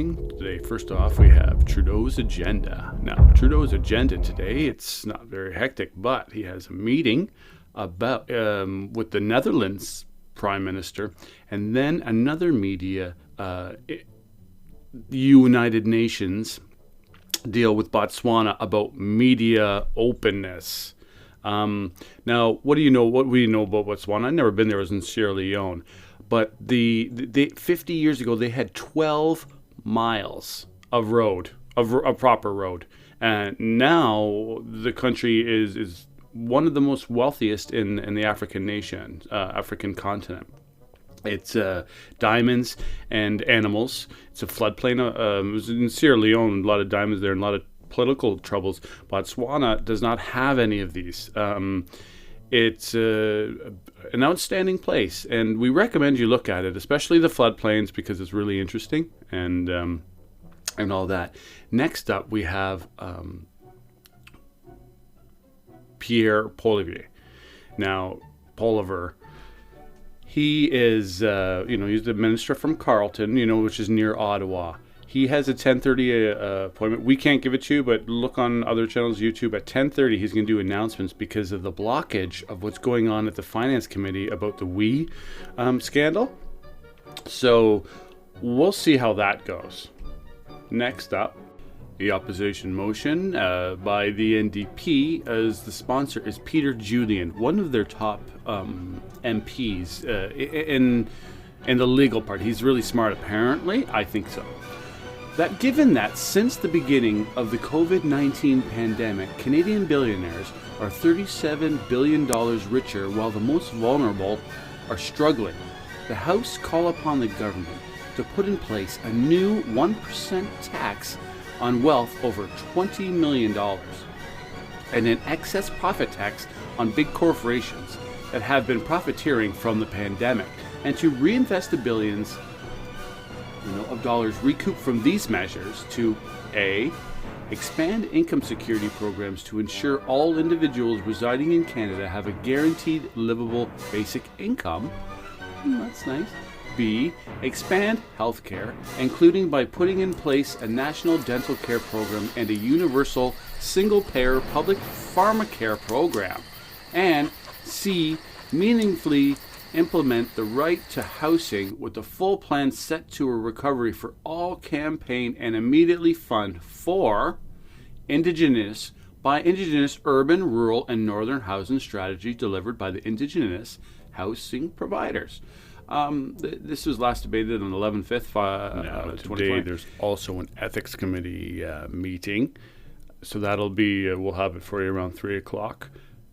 morning. Today, first off, we have Trudeau's agenda. Now, Trudeau's agenda today, it's not very hectic, but he has a meeting about with the Netherlands Prime Minister, and then another media, United Nations deal with Botswana about media openness. Now, what do you know? What we know about Botswana? I've never been there. I was in Sierra Leone, but the 50 years ago they had 12 miles of road, of a proper road, and now the country is one of the most wealthiest in the African nation, African continent. It's diamonds and animals. It's a floodplain. It was in Sierra Leone, a lot of diamonds there and a lot of political troubles. Botswana does not have any of these. It's an outstanding place, and we recommend you look at it, especially the floodplains, because it's really interesting and all that. Next up, we have Pierre Poilievre. Now, Poilievre, he is, he's the minister from Carleton, which is near Ottawa. He has a 10:30 appointment. We can't give it to you, but look on other channels, YouTube. At 10:30, he's going to do announcements because of the blockage of what's going on at the Finance Committee about the scandal. So we'll see how that goes. Next up, the opposition motion by the NDP, as the sponsor is Peter Julian, one of their top MPs in the legal part. He's really smart, apparently. I think so. That given that since the beginning of the COVID-19 pandemic, Canadian billionaires are $37 billion richer while the most vulnerable are struggling, the House call upon the government to put in place a new 1% tax on wealth over $20 million and an excess profit tax on big corporations that have been profiteering from the pandemic, and to reinvest the billions of dollars recouped from these measures to A, expand income security programs to ensure all individuals residing in Canada have a guaranteed livable basic income. That's nice. B, expand healthcare, including by putting in place a national dental care program and a universal single-payer public pharmacare program. And C, meaningfully implement the right to housing with a full plan set to a recovery for all campaign and immediately fund for Indigenous urban, rural, and northern housing strategy delivered by the Indigenous housing providers. This was last debated on 11/5. Today there's also an ethics committee meeting, so that'll be we'll have it for you around 3:00.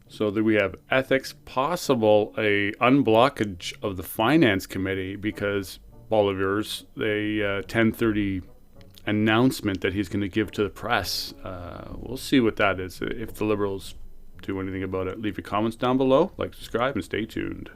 So that we have ethics, possible a unblockage of the finance committee because Poilievre's a 10:30 announcement that he's going to give to the press. We'll see what that is. If the Liberals do anything about it, leave your comments down below, like, subscribe, and stay tuned.